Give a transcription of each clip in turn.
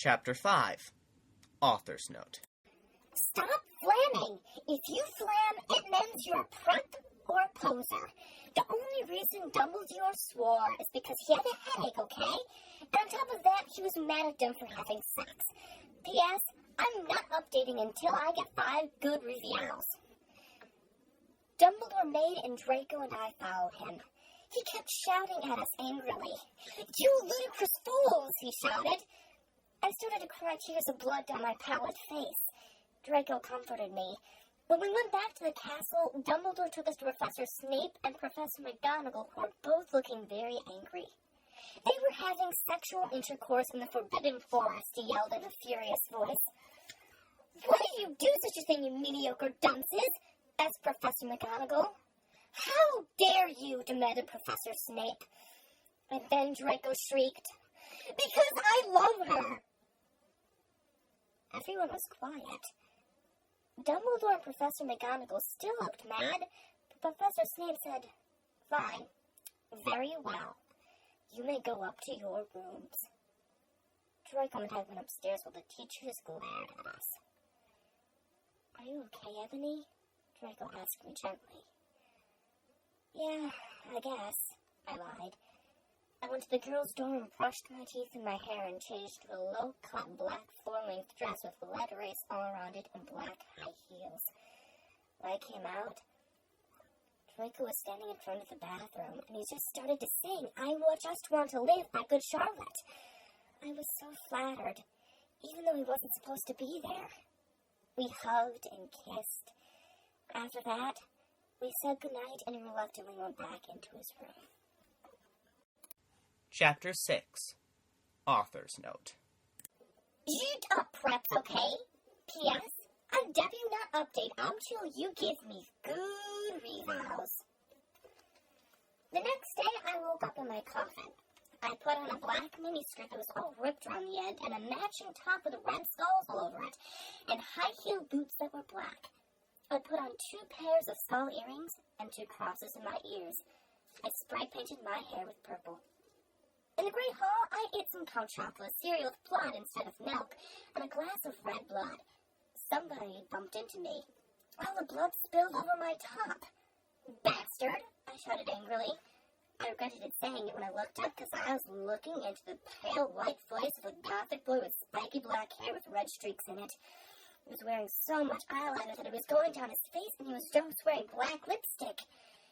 Chapter 5. Author's Note. Stop flamming! If you flam, it means you're a prep or a poser. The only reason Dumbledore swore is because he had a headache, okay? And on top of that, he was mad at them for having sex. P.S. I'm not updating until I get 5 good reviews. Dumbledore made and Draco and I followed him. He kept shouting at us angrily. "You ludicrous fools!" he shouted. I started to cry tears of blood down my pallid face. Draco comforted me. When we went back to the castle, Dumbledore took us to Professor Snape and Professor McGonagall, who were both looking very angry. They were having sexual intercourse in the Forbidden Forest, he yelled in a furious voice. "Why do you do such a thing, you mediocre dunces?" asked Professor McGonagall. "How dare you?" demanded Professor Snape. And then Draco shrieked, "Because I love her!" Everyone was quiet. Dumbledore and Professor McGonagall still looked mad, but Professor Snape said, "Fine. Very well. You may go up to your rooms." Draco and I went upstairs while the teachers glared at us. "Are you okay, Ebony?" Draco asked me gently. "Yeah, I guess," I lied. I went to the girls' dorm and brushed my teeth and my hair and changed to a low-cut black floor-length dress with lead lace all around it and black high heels. When I came out, Draco was standing in front of the bathroom, and he just started to sing, "I Just Want to Live" by Good Charlotte. I was so flattered, even though he wasn't supposed to be there. We hugged and kissed. After that, we said goodnight and reluctantly went back into his room. Chapter 6. Author's Note. Eat up, preps, okay? P.S. I do not update until you give me good reviews. The next day, I woke up in my coffin. I put on a black miniskirt that was all ripped around the end and a matching top with red skulls all over it, and high-heeled boots that were black. I put on 2 pairs of skull earrings and 2 crosses in my ears. I spray-painted my hair with purple. In the Great Hall, I ate some couch chocolate cereal with blood instead of milk, and a glass of red blood. Somebody bumped into me. All the blood spilled over my top. "Bastard!" I shouted angrily. I regretted it saying it when I looked up because I was looking into the pale white face of a gothic boy with spiky black hair with red streaks in it. He was wearing so much eyeliner that it was going down his face, and he was just wearing black lipstick.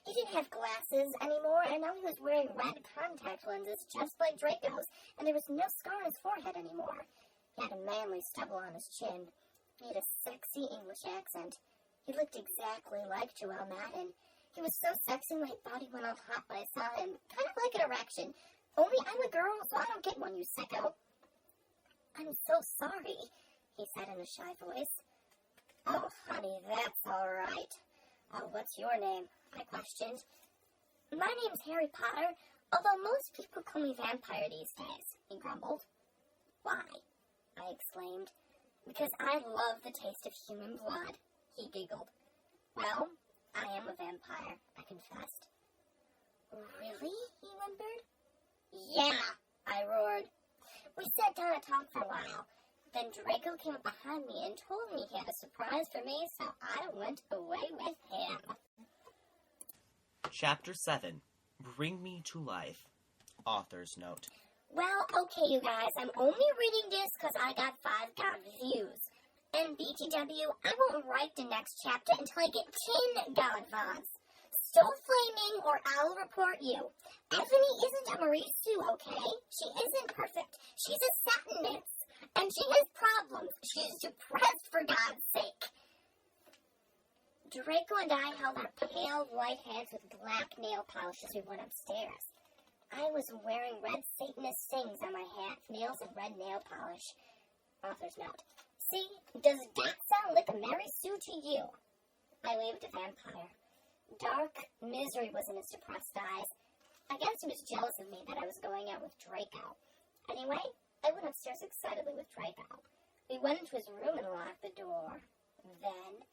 He didn't have glasses anymore, and now he was wearing red contact lenses just like Draco's, and there was no scar on his forehead anymore. He had a manly stubble on his chin. He had a sexy English accent. He looked exactly like Joel Madden. He was so sexy my body went all hot when I saw him, kind of like an erection. Only I'm a girl, so I don't get one, you sicko. "I'm so sorry," he said in a shy voice. "Oh, honey, that's all right. What's your name?" I questioned. "My name's Harry Potter, although most people call me Vampire these days," he grumbled. "Why?" I exclaimed. "Because I love the taste of human blood," he giggled. "Well, I am a vampire," I confessed. "Really?" he whimpered. "Yeah," I roared. We sat down and talked for a while. Then Draco came up behind me and told me he had a surprise for me, so I went away with him. Chapter 7. Bring Me to Life. Author's Note. Well, okay, you guys, I'm only reading this because I got 5 God reviews. And BTW, I won't write the next chapter until I get 10 God VODs. Still flaming, or I'll report you. Ebony isn't a Marie Sue, okay? She isn't perfect. She's a Satanist. And she has problems. She's depressed, for God's sake. Draco and I held our pale white hands with black nail polish as we went upstairs. I was wearing red Satanist stings on my nails and red nail polish. Author's Note. See, does that sound like a Mary Sue to you? I waved at Vampire. Dark misery was in his depressed eyes. I guess he was jealous of me that I was going out with Draco. Anyway, I went upstairs excitedly with Draco. We went into his room and locked the door. Then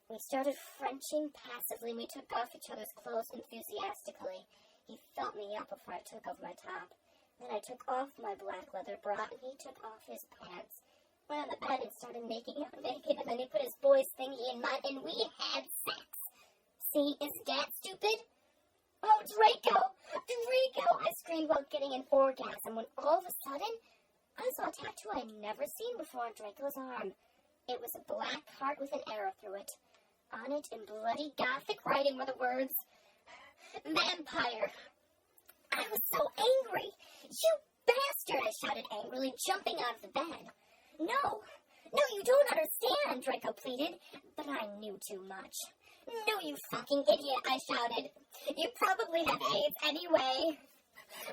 we started Frenching passively, and we took off each other's clothes enthusiastically. He felt me up before I took off my top. Then I took off my black leather bra, and he took off his pants. Went on the bed and started making out naked, and then he put his boy's thingy in mine, and we had sex. See, is that stupid? Oh, Draco! Draco! I screamed while getting an orgasm, when all of a sudden, I saw a tattoo I'd never seen before on Draco's arm. It was a black heart with an arrow through it. On it, in bloody Gothic writing, were the words, Vampire. I was so angry. You bastard, I shouted angrily, jumping out of the bed. No, you don't understand, Draco pleaded, but I knew too much. No, you fucking idiot, I shouted. You probably have AIDS anyway.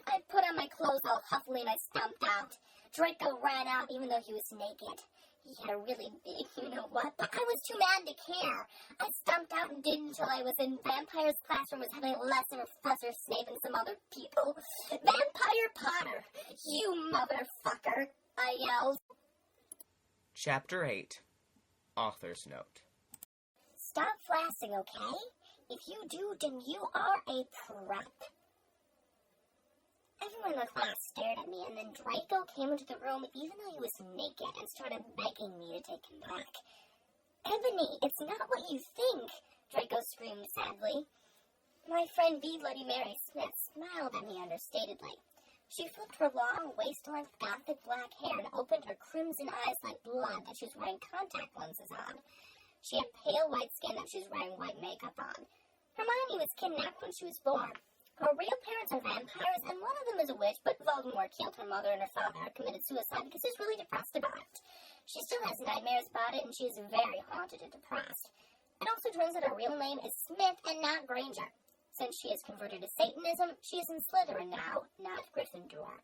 I put on my clothes all huffily and I stumped out. Draco ran out even though he was naked. He had a really big you-know-what, but I was too mad to care. I stumped out and did until I was in Vampire's classroom, was having a lesson with Professor Snape and some other people. Vampire Potter, you motherfucker, I yelled. Chapter 8. Author's Note. Stop flashing, okay? If you do, then you are a prep. Everyone in the class stared at me, and then Draco came into the room even though he was naked and started begging me to take him back. Ebony, it's not what you think, Draco screamed sadly. My friend B. Bloody Mary Smith smiled at me understatedly. She flipped her long, waist-length Gothic black hair and opened her crimson eyes like blood that she was wearing contact lenses on. She had pale white skin that she was wearing white makeup on. Hermione was kidnapped when she was born. Her real parents are vampires, and one of them is a witch, but Voldemort killed her mother and her father committed suicide because he was really depressed about it. She still has nightmares about it, and she is very haunted and depressed. It also turns out her real name is Smith and not Granger. Since she has converted to Satanism, she is in Slytherin now, not Gryffindor.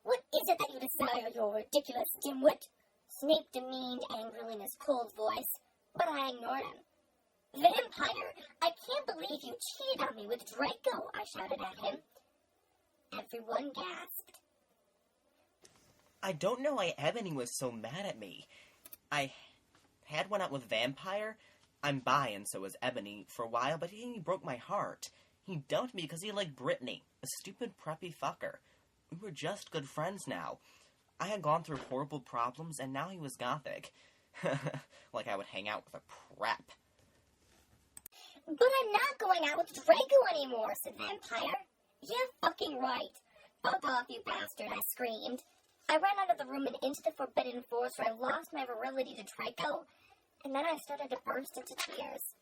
What is it that you desire, you ridiculous dimwit? Snape demeaned angrily in his cold voice, but I ignored him. Vampire! I can't believe you cheated on me with Draco, I shouted at him. Everyone gasped. I don't know why Ebony was so mad at me. I had one out with Vampire. I'm bi, and so was Ebony, for a while, but he broke my heart. He dumped me because he liked Brittany, a stupid preppy fucker. We were just good friends now. I had gone through horrible problems, and now he was Gothic. Like I would hang out with a prep. But I'm not going out with Draco anymore, said Vampire. Yeah, fucking right. Fuck off, you bastard, I screamed. I ran out of the room and into the Forbidden Forest where I lost my virility to Draco, and then I started to burst into tears.